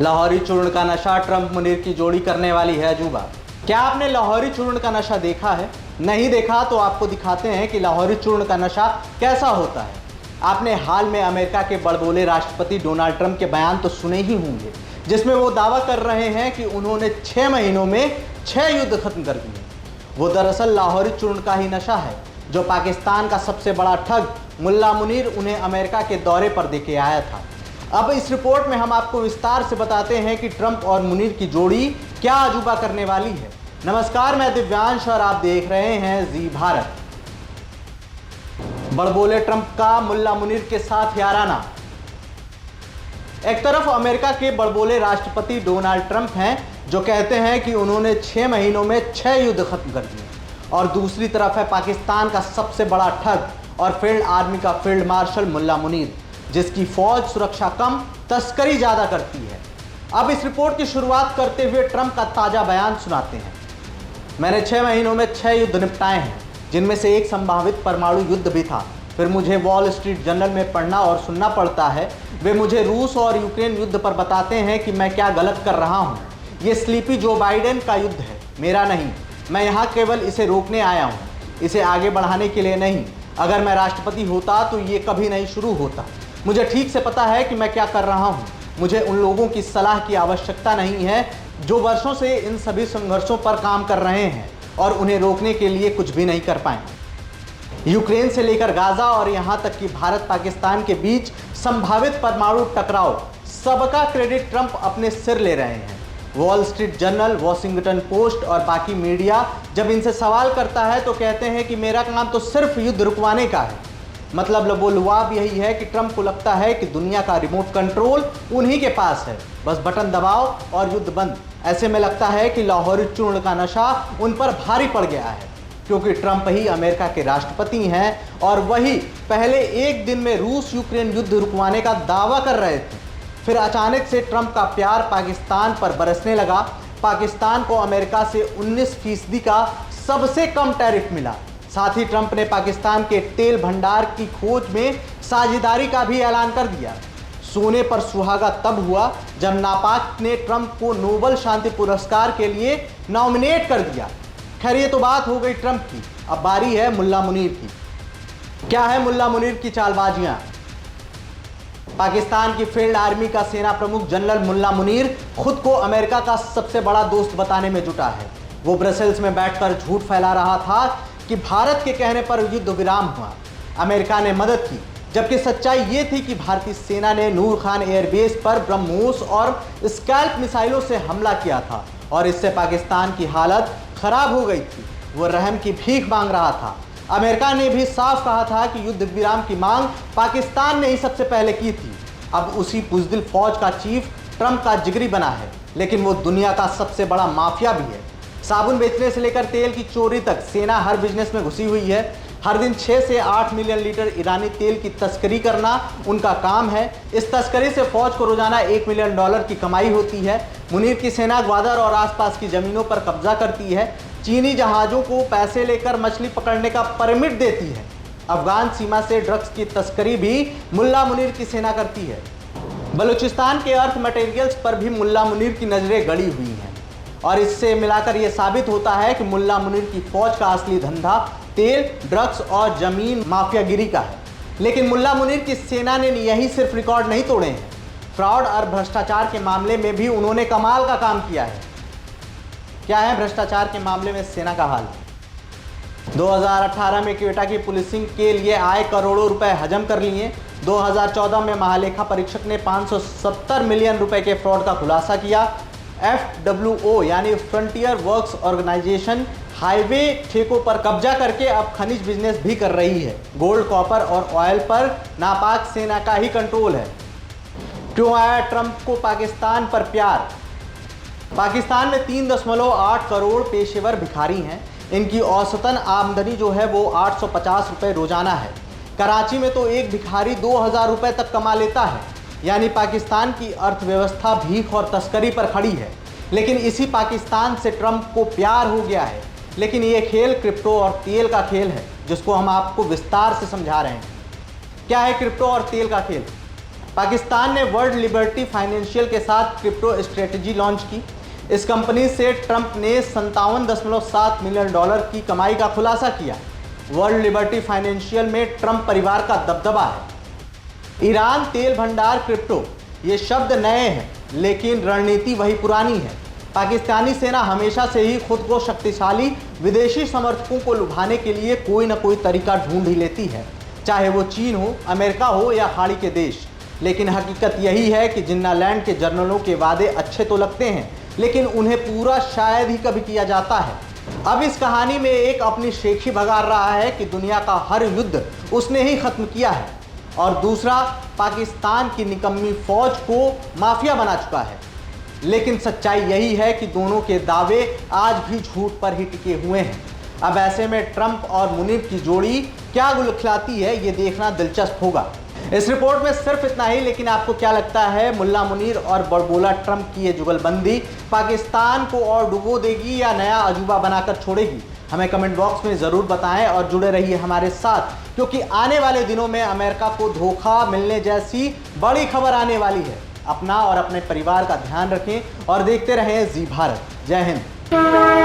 लाहौरी चूर्ण का नशा ट्रंप मुनीर की जोड़ी करने वाली है अजूबा। क्या आपने लाहौरी चूर्ण का नशा देखा है? नहीं देखा तो आपको दिखाते हैं कि लाहौरी चूर्ण का नशा कैसा होता है। आपने हाल में अमेरिका के बड़बोले राष्ट्रपति डोनाल्ड ट्रंप के बयान तो सुने ही होंगे, जिसमें वो दावा कर रहे हैं कि उन्होंने 6 महीनों में 6 युद्ध खत्म कर दिए। वो दरअसल लाहौरी चूर्ण का ही नशा है जो पाकिस्तान का सबसे बड़ा ठग मुल्ला मुनीर उन्हें अमेरिका के दौरे पर देके आया था। अब इस रिपोर्ट में हम आपको विस्तार से बताते हैं कि ट्रंप और मुनीर की जोड़ी क्या अजूबा करने वाली है। नमस्कार, मैं दिव्यांश और आप देख रहे हैं जी भारत। बड़बोले ट्रंप का मुल्ला मुनीर के साथ याराना। एक तरफ अमेरिका के बड़बोले राष्ट्रपति डोनाल्ड ट्रंप हैं जो कहते हैं कि उन्होंने 6 महीनों में 6 युद्ध खत्म कर दिए, और दूसरी तरफ है पाकिस्तान का सबसे बड़ा ठग और फील्ड आर्मी का फील्ड मार्शल मुल्ला मुनीर, जिसकी फौज सुरक्षा कम, तस्करी ज्यादा करती है। अब इस रिपोर्ट की शुरुआत करते हुए ट्रंप का ताजा बयान सुनाते हैं। मैंने 6 महीनों में 6 युद्ध निपटाए हैं, जिनमें से एक संभावित परमाणु युद्ध भी था। फिर मुझे वॉल स्ट्रीट जर्नल में पढ़ना और सुनना पड़ता है। वे मुझे रूस और यूक्रेन युद्ध पर बताते हैं कि मैं क्या गलत कर रहा हूँ। ये स्लीपी जो बाइडेन का युद्ध है, मेरा नहीं। मैं यहाँ केवल इसे रोकने आया हूँ, इसे आगे बढ़ाने के लिए नहीं। अगर मैं राष्ट्रपति होता तो ये कभी नहीं शुरू होता। मुझे ठीक से पता है कि मैं क्या कर रहा हूँ। मुझे उन लोगों की सलाह की आवश्यकता नहीं है जो वर्षों से इन सभी संघर्षों पर काम कर रहे हैं और उन्हें रोकने के लिए कुछ भी नहीं कर पाए। यूक्रेन से लेकर गाजा और यहाँ तक कि भारत पाकिस्तान के बीच संभावित परमाणु टकराव, सबका क्रेडिट ट्रंप अपने सिर ले रहे हैं। Wall street journal, Washington post और बाकी मीडिया जब इनसे सवाल करता है तो कहते हैं कि मेरा काम तो सिर्फ युद्ध रुकवाने का है। मतलब लबोलुआब यही है कि ट्रंप को लगता है कि दुनिया का रिमोट कंट्रोल उन्हीं के पास है, बस बटन दबाओ और युद्ध बंद। ऐसे में लगता है कि लाहौरी चूर्ण का नशा उन पर भारी पड़ गया है, क्योंकि ट्रंप ही अमेरिका के राष्ट्रपति हैं और वही पहले एक दिन में रूस यूक्रेन युद्ध रुकवाने का दावा कर रहे थे। फिर अचानक से ट्रंप का प्यार पाकिस्तान पर बरसने लगा। पाकिस्तान को अमेरिका से 19% का सबसे कम टैरिफ मिला। साथ ही ट्रंप ने पाकिस्तान के तेल भंडार की खोज में साझेदारी का भी ऐलान कर दिया। सोने पर सुहागा तब हुआ जब नापाक ने ट्रंप को नोबेल शांति पुरस्कार के लिए नॉमिनेट कर दिया। खैर, ये तो बात हो गई ट्रंप की। अब बारी है मुल्ला मुनीर की। क्या है मुल्ला मुनीर की चालबाजियां? पाकिस्तान की फील्ड आर्मी का सेना प्रमुख जनरल मुल्ला मुनीर खुद को अमेरिका का सबसे बड़ा दोस्त बताने में जुटा है। वो ब्रसेल्स में बैठकर झूठ फैला रहा था कि भारत के कहने पर युद्ध विराम हुआ, अमेरिका ने मदद की, जबकि सच्चाई ये थी कि भारतीय सेना ने नूर खान एयरबेस पर ब्रह्मोस और स्कैल्प मिसाइलों से हमला किया था और इससे पाकिस्तान की हालत खराब हो गई थी। वो रहम की भीख मांग रहा था। अमेरिका ने भी साफ कहा था कि युद्ध विराम की मांग पाकिस्तान ने ही सबसे पहले की थी। अब उसी बुज़दिल फौज का चीफ ट्रंप का जिगरी बना है, लेकिन वो दुनिया का सबसे बड़ा माफिया भी है। साबुन बेचने से लेकर तेल की चोरी तक सेना हर बिजनेस में घुसी हुई है। हर दिन 6 से 8 मिलियन लीटर ईरानी तेल की तस्करी करना उनका काम है। इस तस्करी से फौज को रोजाना $1 मिलियन की कमाई होती है। मुनीर की सेना ग्वादर और आसपास की जमीनों पर कब्जा करती है। चीनी जहाज़ों को पैसे लेकर मछली पकड़ने का परमिट देती है। अफगान सीमा से ड्रग्स की तस्करी भी मुल्ला मुनीर की सेना करती है। बलूचिस्तान के अर्थ मटेरियल्स पर भी मुल्ला मुनीर की नज़रें गड़ी हुई हैं, और इससे मिलाकर यह साबित होता है कि मुल्ला मुनीर की फौज का असली धंधा तेल, ड्रग्स और जमीन माफियागिरी का है। लेकिन मुल्ला मुनीर की सेना ने यही सिर्फ रिकॉर्ड नहीं तोड़े हैं, फ्रॉड और भ्रष्टाचार के मामले में भी उन्होंने कमाल का काम किया है। क्या है भ्रष्टाचार के मामले में सेना का हाल? 2018 में क्वेटा की पुलिसिंग के लिए आए करोड़ों रुपए हजम कर लिए। 2014 में महालेखा परीक्षक ने 570 मिलियन रुपए के फ्रॉड का खुलासा किया। FWO यानी फ्रंटियर वर्क्स ऑर्गेनाइजेशन हाईवे ठेकों पर कब्जा करके अब खनिज बिजनेस भी कर रही है। गोल्ड, कॉपर और ऑयल पर नापाक सेना का ही कंट्रोल है। क्यों आया ट्रंप को पाकिस्तान पर प्यार? पाकिस्तान में 3.8 करोड़ पेशेवर भिखारी हैं। इनकी औसतन आमदनी जो है वो 850 रुपये रोजाना है। कराची में तो एक भिखारी 2000 रुपये तक कमा लेता है। यानी पाकिस्तान की अर्थव्यवस्था भीख और तस्करी पर खड़ी है। लेकिन इसी पाकिस्तान से ट्रंप को प्यार हो गया है। लेकिन ये खेल क्रिप्टो और तेल का खेल है, जिसको हम आपको विस्तार से समझा रहे हैं। क्या है क्रिप्टो और तेल का खेल? पाकिस्तान ने वर्ल्ड लिबर्टी फाइनेंशियल के साथ क्रिप्टो स्ट्रेटजी लॉन्च की। इस कंपनी से ट्रंप ने $57.7 मिलियन की कमाई का खुलासा किया। वर्ल्ड लिबर्टी फाइनेंशियल में ट्रंप परिवार का दबदबा है। ईरान तेल भंडार क्रिप्टो, ये शब्द नए हैं लेकिन रणनीति वही पुरानी है। पाकिस्तानी सेना हमेशा से ही खुद को शक्तिशाली विदेशी समर्थकों को लुभाने के लिए कोई ना कोई तरीका ढूंढ ही लेती है, चाहे वो चीन हो, अमेरिका हो या खाड़ी के देश। लेकिन हकीकत यही है कि जिन्ना लैंड के जनरलों के वादे अच्छे तो लगते हैं लेकिन उन्हें पूरा शायद ही कभी किया जाता है। अब इस कहानी में एक अपनी शेखी भगार रहा है कि दुनिया का हर युद्ध उसने ही खत्म किया है और दूसरा पाकिस्तान की निकम्मी फौज को माफिया बना चुका है। लेकिन सच्चाई यही है कि दोनों के दावे आज भी झूठ पर ही टिके हुए हैं। अब ऐसे में ट्रंप और मुनीर की जोड़ी क्या गुल खिलाती है, ये देखना दिलचस्प होगा। इस रिपोर्ट में सिर्फ इतना ही, लेकिन आपको क्या लगता है, मुल्ला मुनीर और बड़बोला ट्रंप की ये जुगलबंदी पाकिस्तान को और डुबो देगी या नया अजूबा बनाकर छोड़ेगी? हमें कमेंट बॉक्स में ज़रूर बताएं और जुड़े रहिए हमारे साथ, क्योंकि आने वाले दिनों में अमेरिका को धोखा मिलने जैसी बड़ी खबर आने वाली है। अपना और अपने परिवार का ध्यान रखें और देखते रहें जी भारत। जय हिंद।